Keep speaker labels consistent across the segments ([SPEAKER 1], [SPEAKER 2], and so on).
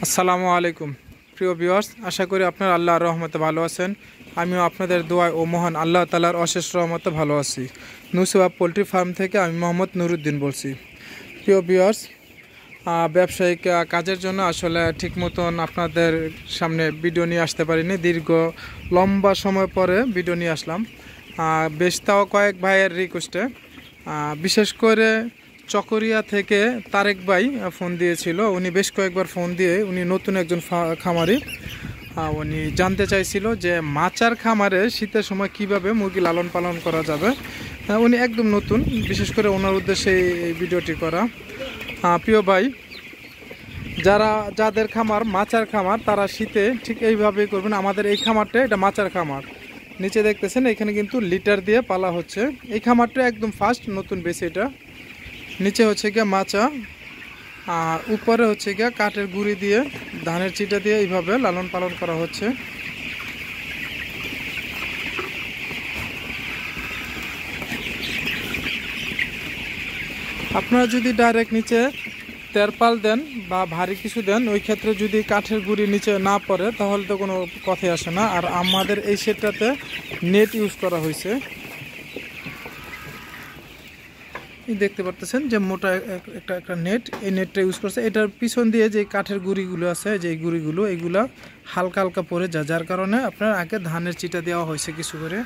[SPEAKER 1] আসসালামু আলাইকুম প্রিয় ভিউয়ার্স, আশা করি আপনারা আল্লাহর রহমতে ভালো আছেন। আমিও আপনাদের দোয়ায় ও মহান আল্লাহ তাআলার অশেষ রহমতে ভালো আছি। নুসিবা পোলট্রি ফার্ম থেকে আমি মোহাম্মদ নুরুদ্দিন বলছি। প্রিয় ভিউয়ার্স, ব্যবসায়িক কাজের জন্য আসলে ঠিক মতন আপনাদের সামনে ভিডিও নিয়ে আসতে পারিনি। দীর্ঘ লম্বা সময় পরে ভিডিও নিয়ে আসলাম, বেশ তাও কয়েক ভাইয়ের রিকোয়েস্টে। বিশেষ করে চকরিয়া থেকে তারেক ভাই ফোন দিয়েছিল। উনি বেশ কয়েকবার ফোন দিয়ে উনি নতুন একজন খামারি, উনি জানতে চাইছিল যে মাচার খামারে শীতের সময় কিভাবে মুরগি লালন পালন করা যাবে। উনি একদম নতুন, বিশেষ করে ওনার উদ্দেশ্যে এই ভিডিওটি করা। প্রিয় ভাই, যাদের খামার মাচার খামার তারা শীতে ঠিক এইভাবেই করবেন। আমাদের এই খামারটা এটা মাচার খামার, নিচে দেখতেছেন এখানে কিন্তু লিটার দিয়ে পালা হচ্ছে। এই খামারটা একদম ফার্স্ট নতুন বেশি। এটা নিচে হচ্ছে গিয়ে মাচা, আর উপরে হচ্ছে গিয়ে কাঠের গুঁড়ি দিয়ে ধানের চিটা দিয়ে এইভাবে লালন পালন করা হচ্ছে। আপনারা যদি ডাইরেক্ট নিচে তেরপাল দেন বা ভারী কিছু দেন, ওই ক্ষেত্রে যদি কাঠের গুঁড়ি নিচে না পড়ে তাহলে তো কোনো কথাই আসে না। আর আমাদের এই সেটটাতে নেট ইউজ করা হয়েছে। দেখতে পারতেছেন যে মোটা একটা নেট, এই নেটটা ইউজ করছে। এটার পিছন দিয়ে যে কাঠের গুঁড়িগুলো আছে, যে গুঁড়িগুলো এগুলা হালকা হালকা পড়ে যায়, যার কারণে আপনার আগে ধানের চিটা দেওয়া হয়েছে কিছু করে।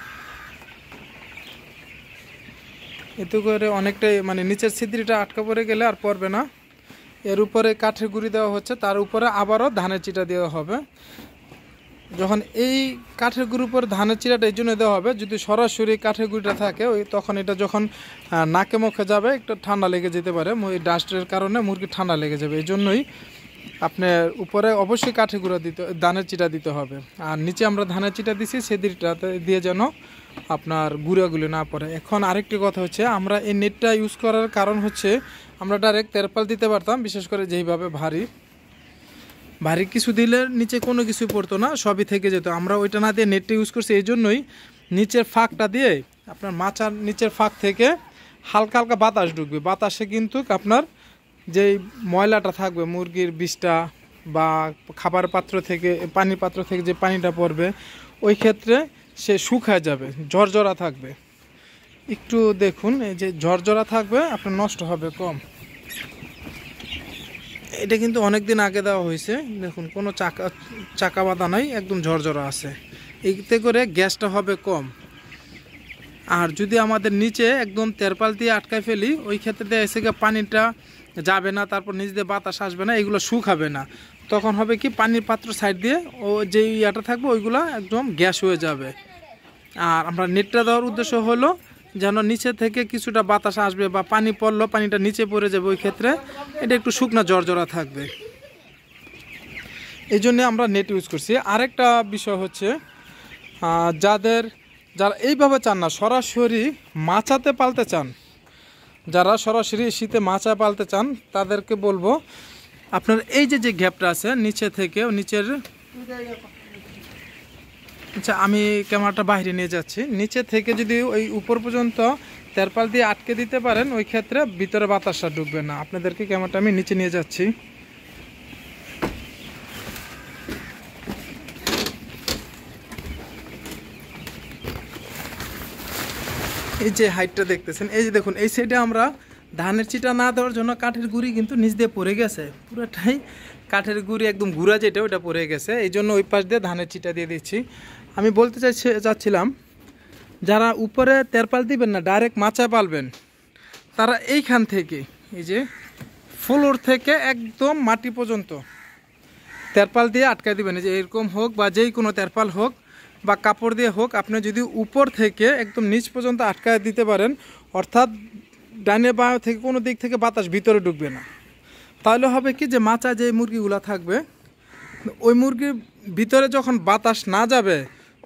[SPEAKER 1] এতে করে অনেকটাই মানে নিচের ছিদ্রিটা আটকা পড়ে গেলে আর পড়বে না। এর উপরে কাঠের গুঁড়ি দেওয়া হচ্ছে, তার উপরে আবারও ধানের চিটা দেওয়া হবে। যখন এই কাঠের গুঁড়ির উপর ধানের চিরাটা এই জন্য দেওয়া হবে, যদি সরাসরি কাঠের গুঁড়িটা থাকে তখন এটা যখন নাকে মুখে যাবে একটু ঠান্ডা লেগে যেতে পারে, ডাস্টের কারণে মুরগি ঠান্ডা লেগে যাবে। এই জন্যই আপনার উপরে অবশ্যই কাঠের গুঁড়া ধানের চিটা দিতে হবে। আর নিচে আমরা ধানের চিটা দিছি, সেদিকটাতে দিয়ে যেন আপনার গুঁড়াগুলো না পড়ে। এখন আরেকটি কথা হচ্ছে, আমরা এই নেটটা ইউজ করার কারণ হচ্ছে আমরা ডাইরেক্ট তেরপাল দিতে পারতাম, বিশেষ করে যেইভাবে ভারী কিছু দিলে নিচে কোনো কিছু পড়তো না, সবই থেকে যেত। আমরা ওইটা না দিয়ে নেটটা ইউজ করছি। এই জন্যই নিচের ফাঁকটা দিয়ে আপনার মাচার নিচের ফাঁক থেকে হালকা হালকা বাতাস ঢুকবে। বাতাসে কিন্তু আপনার যেই ময়লাটা থাকবে মুরগির বিষটা বা খাবার পাত্র থেকে পানির পাত্র থেকে যে পানিটা পড়বে, ওই ক্ষেত্রে সে শুকায় যাবে, ঝরঝরা থাকবে। একটু দেখুন, এই যে ঝরঝরা থাকবে, আপনার নষ্ট হবে কম। এটা কিন্তু অনেক দিন আগে দেওয়া হয়েছে। দেখুন কোনো চাকা বাঁধা নাই, একদম ঝরঝরা আছে। এতে করে গ্যাসটা হবে কম। আর যদি আমাদের নিচে একদম তেরপাল দিয়ে আটকায় ফেলি, ওই ক্ষেত্রে দিয়ে এসে পানিটা যাবে না, তারপর নিচ দিয়ে বাতাস আসবে না, এগুলো শুকাবে না। তখন হবে কি পানির পাত্র সাইড দিয়ে ও যে ইয়াটা থাকবে ওইগুলো একদম গ্যাস হয়ে যাবে। আর আমরা নেটটা দেওয়ার উদ্দেশ্য হলো যেন নিচে থেকে কিছুটা বাতাস আসবে বা পানি পড়লো পানিটা নিচে পড়ে যাবে, ওই ক্ষেত্রে এটা একটু শুকনা জর্জরা থাকবে। এই জন্যে আমরা নেট ইউজ করছি। আরেকটা বিষয় হচ্ছে, যারা এইভাবে চান না, সরাসরি মাচাতে পালতে চান, যারা সরাসরি শীতে মাচা পালতে চান তাদেরকে বলবো, আপনার এই যে গ্যাপটা আছে নিচে থেকে নিচের, আচ্ছা আমি ক্যামেরাটা বাইরে নিয়ে যাচ্ছি, নিচে থেকে যদি ওই উপর পর্যন্ত তেরপাল দিয়ে আটকে দিতে পারেন, ওই ক্ষেত্রে ভিতরে বাতাসটা ঢুকবে না। আপনাদেরকে ক্যামেরাটা আমি নিচে নিয়ে যাচ্ছি। এই যে হাইটটা দেখতেছেন, এই যে দেখুন এই সাইডে আমরা ধানের চিটা না দেওয়ার জন্য কাঠের গুঁড়ি কিন্তু নিচ দিয়ে পড়ে গেছে, পুরোটাই কাঠের গুঁড়ি একদম গুঁড়া যেটা ওটা পড়ে গেছে। এই জন্য ওই পাশ দিয়ে ধানের চিটা দিয়ে দিচ্ছি। আমি বলতে চাচ্ছিলাম, যারা উপরে তেরপাল দিবেন না, ডাইরেক্ট মাচায় পালবেন, তারা এইখান থেকে এই যে ফ্লোর থেকে একদম মাটি পর্যন্ত তেরপাল দিয়ে আটকায় দিবেন। এই যে এরকম হোক বা যেই কোনো তেরপাল হোক বা কাপড় দিয়ে হোক, আপনি যদি উপর থেকে একদম নিচ পর্যন্ত আটকায় দিতে পারেন, অর্থাৎ ডাইনে বাঁ থেকে কোনো দিক থেকে বাতাস ভিতরে ঢুকবে না, তাহলে হবে কি যে মাচা যে মুরগিগুলো থাকবে, ওই মুরগির ভিতরে যখন বাতাস না যাবে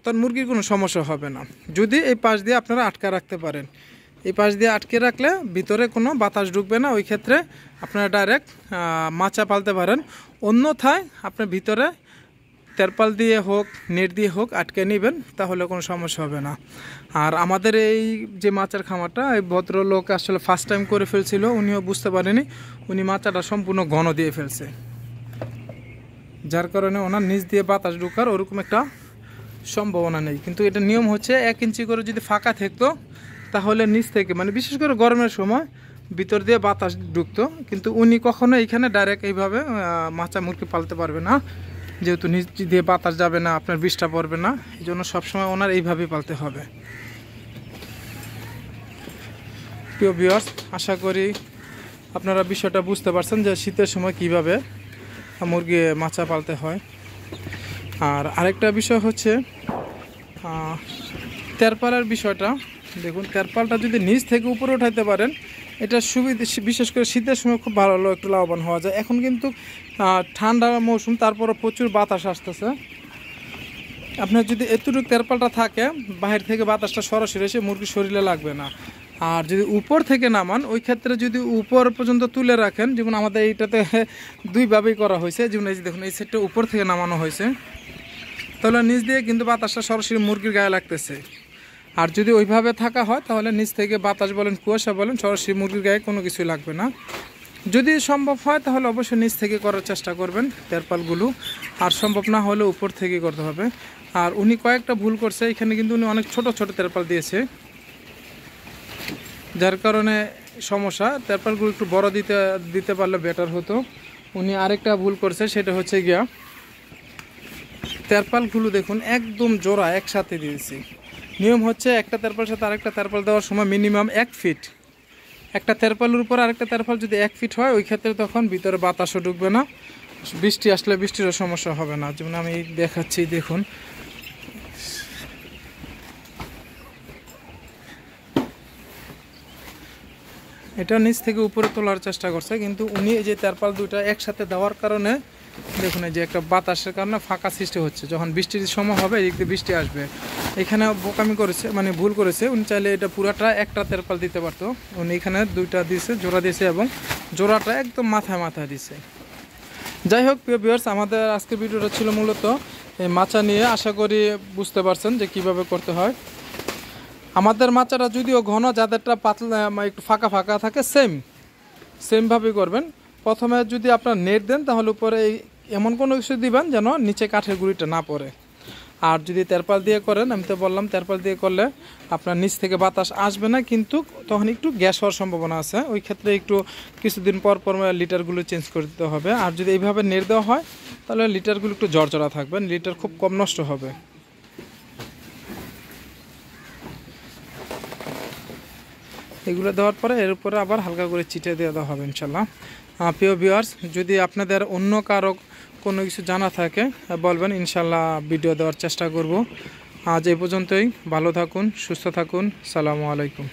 [SPEAKER 1] তখন মুরগির কোনো সমস্যা হবে না। যদি এই পাশ দিয়ে আপনারা আটকা রাখতে পারেন, এই পাশ দিয়ে আটকে রাখলে ভিতরে কোনো বাতাস ঢুকবে না, ওই ক্ষেত্রে আপনারা ডাইরেক্ট মাচা পালতে পারেন। অন্যথায় আপনার ভিতরে তেরপাল দিয়ে হোক নেট দিয়ে হোক আটকে নেবেন, তাহলে কোনো সমস্যা হবে না। আর আমাদের এই যে মাচার খামারটা, এই ভদ্রলোক আসলে ফার্স্ট টাইম করে ফেলছিল, উনিও বুঝতে পারেনি, উনি মাচাটা সম্পূর্ণ ঘন দিয়ে ফেলছে। যার কারণে ওনার নিচ দিয়ে বাতাস ঢোকার ওরকম একটা সম্ভাবনা নেই। কিন্তু এটা নিয়ম হচ্ছে 1 ইঞ্চি করে যদি ফাঁকা থাকতো তাহলে নিচ থেকে মানে বিশেষ করে গরমের সময় ভিতর দিয়ে বাতাস ঢুকতো, কিন্তু উনি কখনো এইখানে ডাইরেক্ট এইভাবে মাচা মুরগি পালতে পারবে না, যেহেতু নিচ দিয়ে বাতাস যাবে না, আপনার বিষটা পড়বে না, এই জন্য সবসময় ওনার এইভাবেই পালতে হবে। প্রিয় ভিউয়ার্স, আশা করি আপনারা বিষয়টা বুঝতে পারছেন যে শীতের সময় কিভাবে মুরগি মাচা পালতে হয়। আর আরেকটা বিষয় হচ্ছে তেরপালের বিষয়টা। দেখুন, তেরপালটা যদি নিচ থেকে উপরে উঠাইতে পারেন এটা সুবিধা, বিশেষ করে শীতের সময় খুব ভালো হলো, একটু লাভবান হওয়া যায়। এখন কিন্তু ঠান্ডা মৌসুম, তারপরে প্রচুর বাতাস আসতেছে। আপনার যদি এতটুকু তেরপালটা থাকে বাহির থেকে বাতাসটা সরাসরি এসে মুরগির শরীরে লাগবে না। আর যদি উপর থেকে নামান, ওই ক্ষেত্রে যদি উপর পর্যন্ত তুলে রাখেন, যেমন আমাদের এইটাতে দুইভাবেই করা হয়েছে, যেমন এই যে দেখুন এই সাইডটা উপর থেকে নামানো হয়েছে, তাহলে নিচ দিয়ে কিন্তু বাতাসটা সরাসরি মুরগির গায়ে লাগতেছে। আর যদি ওইভাবে থাকা হয় তাহলে নিচ থেকে বাতাস বলেন কুয়াশা বলেন সরাসরি মুরগির গায়ে কোনো কিছুই লাগবে না। যদি সম্ভব হয় তাহলে অবশ্যই নিচ থেকে করার চেষ্টা করবেন তেরপালগুলো, আর সম্ভব না হলে উপর থেকে করতে হবে। আর উনি কয়েকটা ভুল করছে, এখানে কিন্তু উনি অনেক ছোট ছোট তেরপাল দিয়েছে, যার কারণে সমস্যা। তেরপালগুলো একটু বড় দিতে পারলে বেটার হতো। উনি আরেকটা ভুল করছে, সেটা হচ্ছে গিয়া তেরপালগুলো দেখুন একদম জোড়া একসাথে দিয়েছি। নিয়ম হচ্ছে একটা তেরপালের সাথে আরেকটা তেরপাল দেওয়ার সময় মিনিমাম 1 ফিট, একটা তেরপালের উপর আরেকটা তেরপাল যদি 1 ফিট হয় ওই ক্ষেত্রে তখন ভিতরে বাতাসও ঢুকবে না, বৃষ্টি আসলে বৃষ্টিরও সমস্যা হবে না। যেমন আমি দেখাচ্ছি, দেখুন এটা নিচ থেকে উপরে তোলার চেষ্টা করছে, কিন্তু উনি এই যে তেরপাল দুইটা একসাথে দেওয়ার কারণে দেখুন এই যে একটা বাতাসের কারণে ফাঁকা সৃষ্টি হচ্ছে। যখন বৃষ্টির সময় হবে এই দিকে বৃষ্টি আসবে, এখানে বোকামি করেছে, মানে ভুল করেছে। উনি চাইলে এটা পুরাটা একটা তেরপাল দিতে পারতো, উনি এখানে দুইটা দিয়েছে, জোড়া দিয়েছে এবং জোড়াটা একদম মাথায় মাথায় দিছে। যাই হোক প্রিয় ভিউয়ার্স, আমাদের আজকের ভিডিওটা ছিল মূলত এই মাচা নিয়ে। আশা করি বুঝতে পারছেন যে কিভাবে করতে হয়। আমাদের মাচাটা যদিও ঘন, যাদেরটা পাতলা একটু ফাঁকা ফাঁকা থাকে সেমভাবেই করবেন। প্রথমে যদি আপনার নেট দেন তাহলে উপরে এমন কোনো কিছু দিবেন যেন নিচে কাঠের গুঁড়িটা না পড়ে। আর যদি তেরপাল দিয়ে করেন, আমি তো বললাম তেরপাল দিয়ে করলে আপনার নিচ থেকে বাতাস আসবে না, কিন্তু তখন একটু গ্যাস হওয়ার সম্ভাবনা আছে। ওই ক্ষেত্রে একটু কিছুদিন পর পর লিটারগুলো চেঞ্জ করে দিতে হবে। আর যদি এইভাবে নেট দেওয়া হয় তাহলে লিটারগুলো একটু জড়জড়া থাকবেন, লিটার খুব কম নষ্ট হবে। এগুলো দেওয়ার পরে এর উপরে আবার হালকা করে চিটে দিয়ে দেওয়া হবে ইনশাল্লাহ। প্রিয় ভিউয়ার্স, যদি আপনাদের অন্য কারো কোনো কিছু জানা থাকে বলবেন, ইনশাল্লাহ ভিডিও দেওয়ার চেষ্টা করব। আজ এই পর্যন্তই। ভালো থাকুন, সুস্থ থাকুন। আসসালামু আলাইকুম।